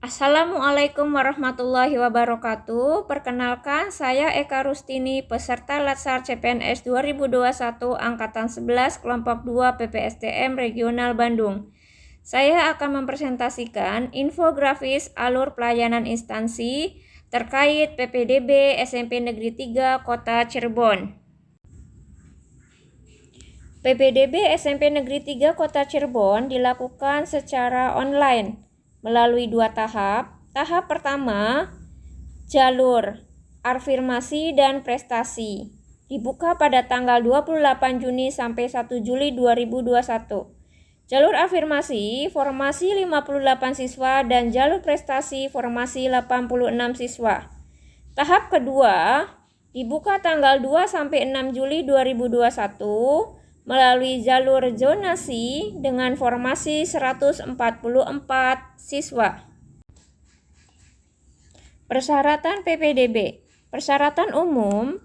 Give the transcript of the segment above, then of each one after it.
Assalamualaikum warahmatullahi wabarakatuh. Perkenalkan, saya Eka Rustini, peserta Latsar CPNS 2021 Angkatan 11 Kelompok 2 PPSDM Regional Bandung. Saya akan mempresentasikan infografis alur pelayanan instansi terkait PPDB SMP Negeri 3 Kota Cirebon. PPDB SMP Negeri 3 Kota Cirebon dilakukan secara online melalui 2 tahap. Tahap pertama, jalur afirmasi dan prestasi, dibuka pada tanggal 28 Juni sampai 1 Juli 2021. Jalur afirmasi, formasi 58 siswa dan jalur prestasi, formasi 86 siswa. Tahap kedua, dibuka tanggal 2 sampai 6 Juli 2021 melalui jalur zonasi dengan formasi 144 siswa. Persyaratan PPDB. Persyaratan umum,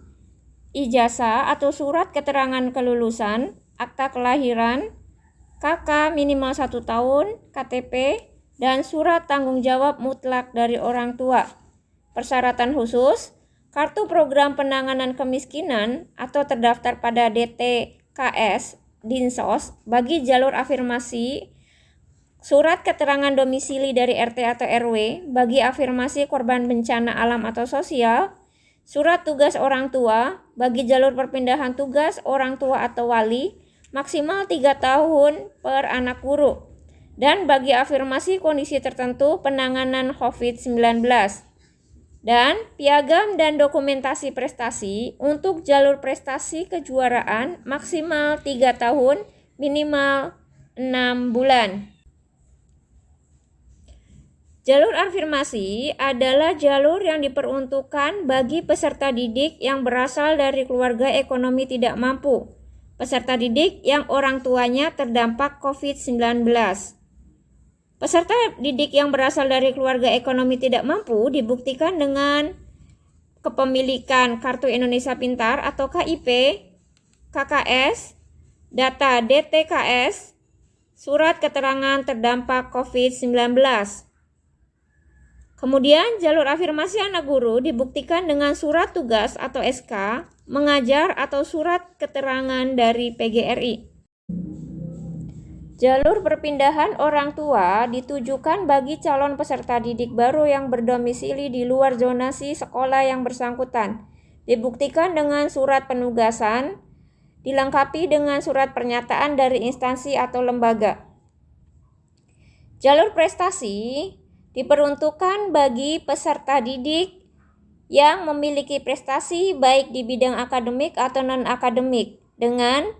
ijazah atau surat keterangan kelulusan, akta kelahiran, KK minimal 1 tahun, KTP, dan surat tanggung jawab mutlak dari orang tua. Persyaratan khusus, kartu program penanganan kemiskinan atau terdaftar pada DTKS Dinsos bagi jalur afirmasi, surat keterangan domisili dari RT atau RW bagi afirmasi korban bencana alam atau sosial, surat tugas orang tua bagi jalur perpindahan tugas orang tua atau wali maksimal 3 tahun per anak guru, dan bagi afirmasi kondisi tertentu penanganan COVID-19. Dan piagam dan dokumentasi prestasi untuk jalur prestasi kejuaraan maksimal 3 tahun, minimal 6 bulan. Jalur afirmasi adalah jalur yang diperuntukkan bagi peserta didik yang berasal dari keluarga ekonomi tidak mampu, peserta didik yang orang tuanya terdampak COVID-19. Peserta didik yang berasal dari keluarga ekonomi tidak mampu dibuktikan dengan kepemilikan Kartu Indonesia Pintar atau KIP, KKS, data DTKS, surat keterangan terdampak COVID-19. Kemudian jalur afirmasi anak guru dibuktikan dengan surat tugas atau SK mengajar atau surat keterangan dari PGRI. Jalur perpindahan orang tua ditujukan bagi calon peserta didik baru yang berdomisili di luar zonasi sekolah yang bersangkutan. Dibuktikan dengan surat penugasan, dilengkapi dengan surat pernyataan dari instansi atau lembaga. Jalur prestasi diperuntukkan bagi peserta didik yang memiliki prestasi baik di bidang akademik atau non-akademik dengan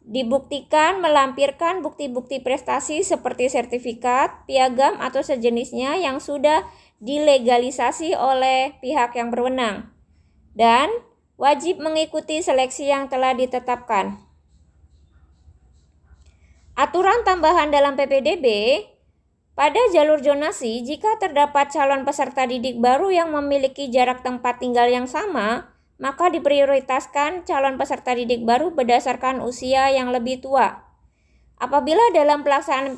dibuktikan melampirkan bukti-bukti prestasi seperti sertifikat, piagam atau sejenisnya yang sudah dilegalisasi oleh pihak yang berwenang dan wajib mengikuti seleksi yang telah ditetapkan. Aturan tambahan dalam PPDB, pada jalur zonasi, jika terdapat calon peserta didik baru yang memiliki jarak tempat tinggal yang sama, maka diprioritaskan calon peserta didik baru berdasarkan usia yang lebih tua. Apabila dalam pelaksanaan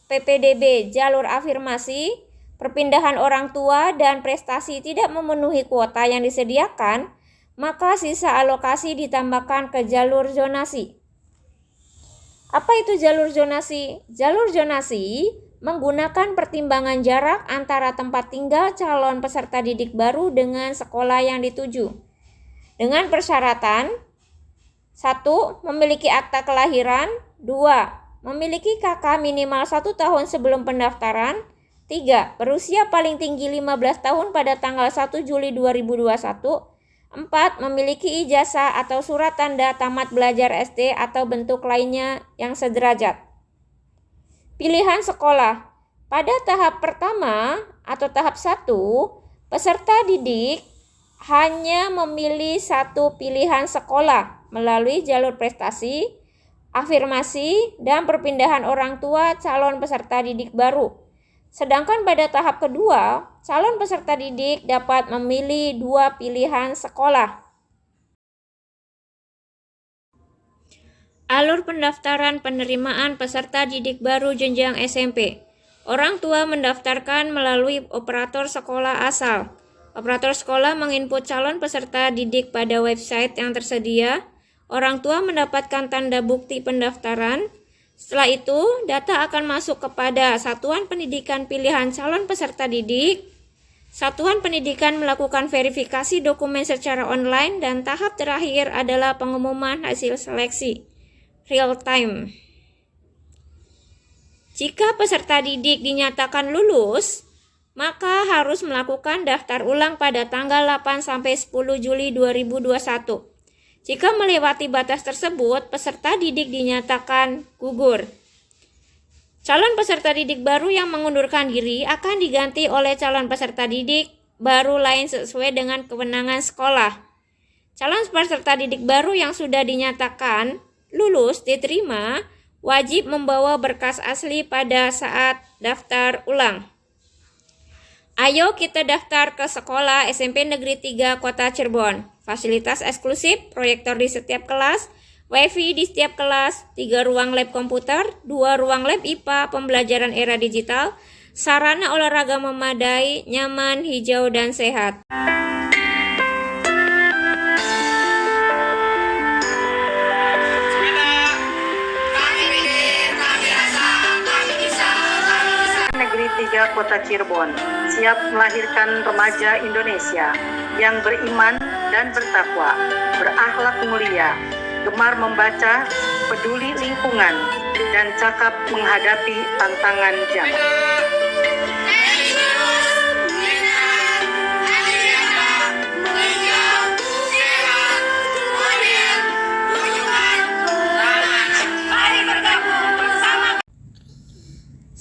PPDB jalur afirmasi, perpindahan orang tua dan prestasi tidak memenuhi kuota yang disediakan, maka sisa alokasi ditambahkan ke jalur zonasi. Apa itu jalur zonasi? Jalur zonasi menggunakan pertimbangan jarak antara tempat tinggal calon peserta didik baru dengan sekolah yang dituju. Dengan persyaratan 1. Memiliki akta kelahiran, 2. Memiliki KK minimal 1 tahun sebelum pendaftaran, 3. Berusia paling tinggi 15 tahun pada tanggal 1 Juli 2021, 4. Memiliki ijazah atau surat tanda tamat belajar SD atau bentuk lainnya yang sederajat. Pilihan sekolah. Pada tahap pertama atau tahap 1, peserta didik hanya memilih satu pilihan sekolah melalui jalur prestasi, afirmasi, dan perpindahan orang tua calon peserta didik baru. Sedangkan pada tahap kedua, calon peserta didik dapat memilih 2 pilihan sekolah. Alur pendaftaran penerimaan peserta didik baru jenjang SMP. Orang tua mendaftarkan melalui operator sekolah asal. Operator sekolah menginput calon peserta didik pada website yang tersedia. Orang tua mendapatkan tanda bukti pendaftaran. Setelah itu, data akan masuk kepada Satuan Pendidikan Pilihan Calon Peserta Didik. Satuan Pendidikan melakukan verifikasi dokumen secara online dan tahap terakhir adalah pengumuman hasil seleksi real time. Jika peserta didik dinyatakan lulus, maka harus melakukan daftar ulang pada tanggal 8 sampai 10 Juli 2021. Jika melewati batas tersebut, peserta didik dinyatakan gugur. Calon peserta didik baru yang mengundurkan diri akan diganti oleh calon peserta didik baru lain sesuai dengan kewenangan sekolah. Calon peserta didik baru yang sudah dinyatakan lulus diterima wajib membawa berkas asli pada saat daftar ulang. Ayo kita daftar ke sekolah SMP Negeri 3 Kota Cirebon. Fasilitas eksklusif, proyektor di setiap kelas, WiFi di setiap kelas, 3 ruang lab komputer, 2 ruang lab IPA, pembelajaran era digital, sarana olahraga memadai, nyaman, hijau, dan sehat. Negeri 3 Kota Cirebon siap melahirkan remaja Indonesia yang beriman dan bertakwa, berakhlak mulia, gemar membaca, peduli lingkungan, dan cakap menghadapi tantangan zaman.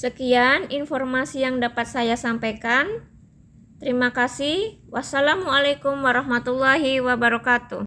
Sekian informasi yang dapat saya sampaikan. Terima kasih. Wassalamualaikum warahmatullahi wabarakatuh.